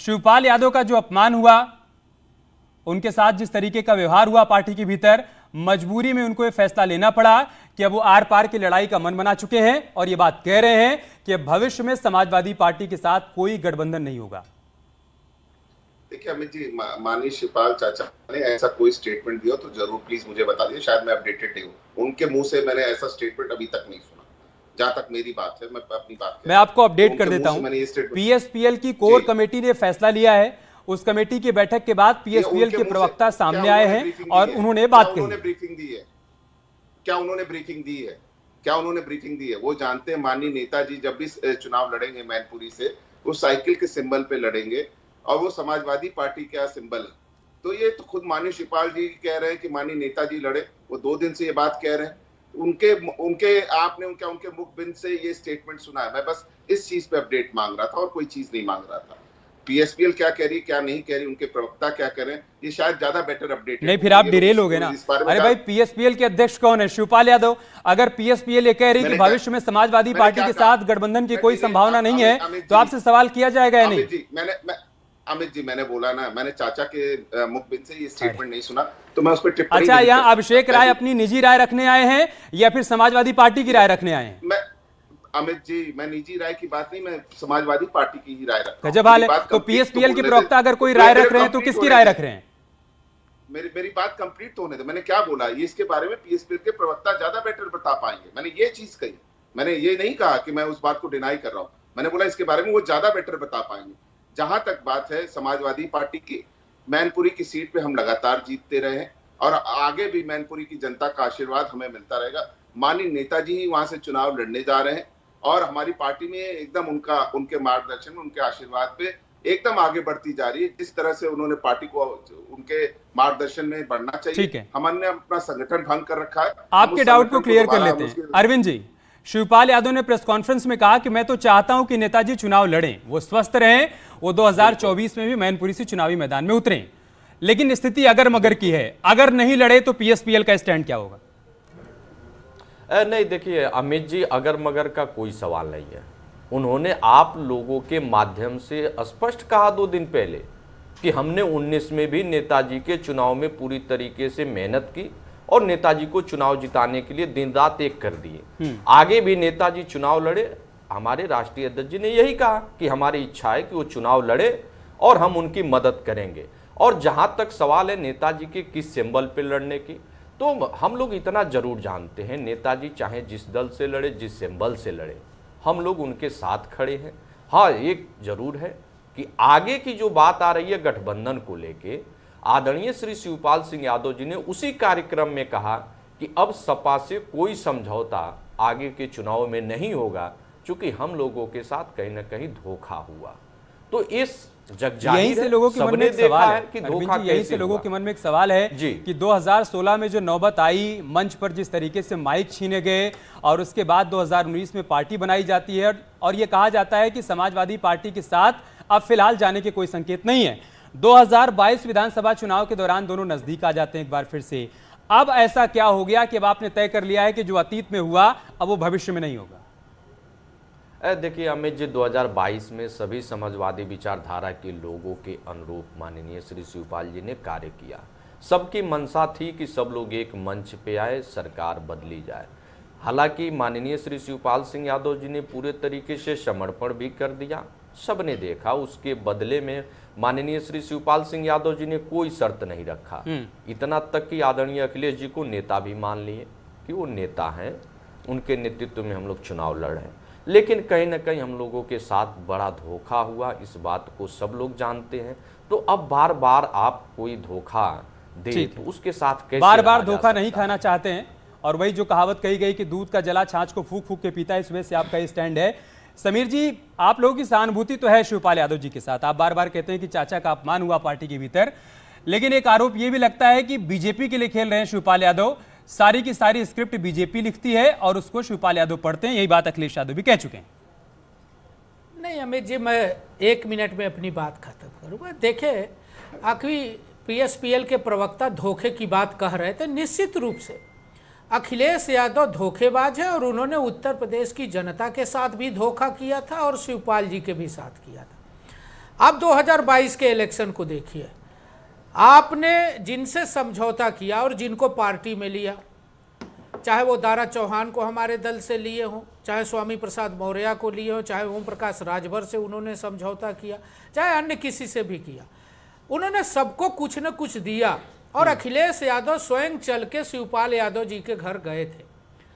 शिवपाल यादव का जो अपमान हुआ, उनके साथ जिस तरीके का व्यवहार हुआ पार्टी के भीतर, मजबूरी में उनको यह फैसला लेना पड़ा कि अब वो आर पार की लड़ाई का मन बना चुके हैं और ये बात कह रहे हैं कि भविष्य में समाजवादी पार्टी के साथ कोई गठबंधन नहीं होगा। देखिए अमित जी, माननीय शिवपाल चाचा ने ऐसा कोई स्टेटमेंट दिया तो जरूर प्लीज मुझे बता दीजिए, शायद मैं अपडेटेड नहीं हूँ। उनके मुंह से मैंने ऐसा स्टेटमेंट अभी तक नहीं सुना। जहां तक मेरी बात है, मैं अपनी बात मैं आपको अपडेट कर देता हूं। पीएसपीएल की कोर कमेटी ने फैसला लिया है। उस कमेटी की बैठक के बाद पीएसपीएल के प्रवक्ता सामने आए हैं और उन्होंने बात कही। ब्रीफिंग दी है? क्या उन्होंने ब्रीफिंग दी है? क्या उन्होंने ब्रीफिंग दी है? वो जानते हैं माननीय नेताजी जब भी चुनाव लड़ेंगे मैनपुरी से, वो साइकिल के सिंबल पे लड़ेंगे और वो समाजवादी पार्टी का सिंबल है। तो ये तो खुद माननीय शिवपाल जी कह रहे हैं कि माननीय नेताजी लड़े। वो 2 दिन से ये बात कह रहे हैं। उनके मुख बिंद से ये स्टेटमेंट सुना है। मैं बस इस चीज पे अपडेट मांग रहा था और कोई चीज नहीं मांग रहा था। पीएसपीएल क्या कह रही, क्या नहीं कह रही, उनके प्रवक्ता क्या कह रहे हैं, ये शायद ज्यादा बेटर अपडेट नहीं। फिर आप डिरेल हो गए ना। अरे भाई, पीएसपीएल के अध्यक्ष कौन है? शिवपाल यादव। अगर पीएसपीएल ये कह रही कि भविष्य में समाजवादी पार्टी के साथ गठबंधन की कोई संभावना नहीं है, तो आपसे सवाल किया जाएगा या नहीं? अमित जी, मैंने बोला ना, मैंने चाचा के मुखबिंद से ये स्टेटमेंट नहीं सुना, तो मैं उस पर टिप्पणी। अच्छा, यहाँ अभिषेक राय अपनी निजी राय रखने आए हैं या फिर समाजवादी पार्टी की राय रखने आए हैं? अमित जी, मैं निजी राय की बात नहीं, मैं समाजवादी पार्टी की ही राय रख रहा हूं। गजब हाल है। तो पीएसपीएल के प्रवक्ता अगर कोई राय रख रहे हैं तो किसकी राय रख रहे हैं? मेरी बात कंप्लीट तो होने दो। मैंने क्या बोला, ये इसके बारे में पीएसपीएल के प्रवक्ता ज्यादा बेटर बता पाएंगे। मैंने ये चीज कही। मैंने ये नहीं कहा कि मैं उस बात को डिनाई कर रहा हूं। मैंने बोला इसके बारे में वो ज्यादा बेटर बता पाएंगे। जहां तक बात है समाजवादी पार्टी की, मैनपुरी की सीट पे हम लगातार जीतते रहे हैं और आगे भी मैनपुरी की जनता का आशीर्वाद हमें मिलता रहेगा। माननीय नेताजी ही वहां से चुनाव लड़ने जा रहे हैं और हमारी पार्टी में एकदम उनके मार्गदर्शन, उनके आशीर्वाद पे एकदम आगे बढ़ती जा रही है। जिस तरह से उन्होंने पार्टी को उनके मार्गदर्शन में बढ़ना चाहिए। हमने अपना संगठन भंग कर रखा है। आपके डाउट को क्लियर कर लेते हैं। अरविंद जी, शिवपाल यादव ने प्रेस कॉन्फ्रेंस में कहा कि मैं तो चाहता हूं कि नेताजी चुनाव लड़ें, वो स्वस्थ रहें, वो 2024 में भी मैनपुरी से चुनावी मैदान में उतरें। लेकिन स्थिति अगर मगर की है, अगर नहीं लड़े तो पीएसपीएल का स्टैंड क्या होगा? नहीं, देखिए अमित जी, अगर मगर का कोई सवाल नहीं है। उन्होंने आप लोगों के माध्यम से स्पष्ट कहा 2 दिन पहले कि हमने 19 में भी नेताजी के चुनाव में पूरी तरीके से मेहनत की और नेताजी को चुनाव जिताने के लिए दिन रात एक कर दिए। आगे भी नेताजी चुनाव लड़े। हमारे राष्ट्रीय अध्यक्ष जी ने यही कहा कि हमारी इच्छा है कि वो चुनाव लड़े और हम उनकी मदद करेंगे। और जहां तक सवाल है नेताजी के किस सिंबल पे लड़ने की, तो हम लोग इतना जरूर जानते हैं, नेताजी चाहे जिस दल से लड़े, जिस सिंबल से लड़े, हम लोग उनके साथ खड़े हैं। हाँ, एक जरूर है कि आगे की जो बात आ रही है गठबंधन को लेके, आदरणीय श्री शिवपाल सिंह यादव जी ने उसी कार्यक्रम में कहा कि अब सपा से कोई समझौता आगे के चुनाव में नहीं होगा, क्योंकि हम लोगों के साथ कहीं ना कहीं धोखा हुआ। तो इस यहीं से लोगों के मन में एक सवाल है कि धोखा, यहीं से लोगों के मन में एक सवाल है कि 2016 में जो नौबत आई, मंच पर जिस तरीके से माइक छीने गए और उसके बाद 2019 में पार्टी बनाई जाती है और यह कहा जाता है कि समाजवादी पार्टी के साथ अब फिलहाल जाने के कोई संकेत नहीं है। 2022 विधानसभा चुनाव के दौरान दोनों नजदीक आ जाते हैं एक बार फिर से। अब ऐसा क्या हो गया कि अब आपने तय कर लिया है कि जो अतीत में हुआ अब वो भविष्य में नहीं होगा? देखिए अमित जी, 2022 में सभी समाजवादी विचारधारा के लोगों के अनुरूप माननीय श्री शिवपाल जी ने कार्य किया। सबकी मंशा थी कि सब लोग एक मंच पे आए, सरकार बदली जाए। हालांकि माननीय श्री शिवपाल सिंह यादव जी ने पूरे तरीके से समर्पण भी कर दिया, सबने देखा। उसके बदले में माननीय श्री शिवपाल सिंह यादव जी ने कोई शर्त नहीं रखा। इतना तक कि आदरणीय अखिलेश जी को नेता भी मान लिए कि वो नेता हैं, उनके नेतृत्व में हम लोग चुनाव लड़ रहे हैं। लेकिन कहीं ना कहीं हम लोगों के साथ बड़ा धोखा हुआ, इस बात को सब लोग जानते हैं। तो अब बार बार आप कोई धोखा दे तो उसके साथ कैसे बार बार धोखा नहीं खाना चाहते हैं। और वही जो कहावत कही गई कि दूध का जला छाछ को फूक फूक के पीता है, इस वजह से आपका स्टैंड है। समीर जी, आप लोगों की सहानुभूति तो है शिवपाल यादव जी के साथ। आप बार बार कहते हैं कि चाचा का अपमान हुआ पार्टी के भीतर, लेकिन एक आरोप यह भी लगता है कि बीजेपी के लिए खेल रहे हैं शिवपाल यादव। सारी की सारी स्क्रिप्ट बीजेपी लिखती है और उसको शिवपाल यादव पढ़ते हैं। यही बात अखिलेश यादव भी कह चुके हैं। नहीं अमित जी, मैं 1 मिनट में अपनी बात खत्म करूंगा। देखिए, आखिर पीएसपीएल के प्रवक्ता धोखे की बात कह रहे थे। निश्चित रूप से अखिलेश यादव धोखेबाज है और उन्होंने उत्तर प्रदेश की जनता के साथ भी धोखा किया था और शिवपाल जी के भी साथ किया था। आप 2022 के इलेक्शन को देखिए, आपने जिनसे समझौता किया और जिनको पार्टी में लिया, चाहे वो दारा चौहान को हमारे दल से लिए हों, चाहे स्वामी प्रसाद मौर्य को लिए हों, चाहे ओम प्रकाश राजभर से उन्होंने समझौता किया, चाहे अन्य किसी से भी किया, उन्होंने सबको कुछ न कुछ दिया। और अखिलेश यादव स्वयं चल के शिवपाल यादव जी के घर गए थे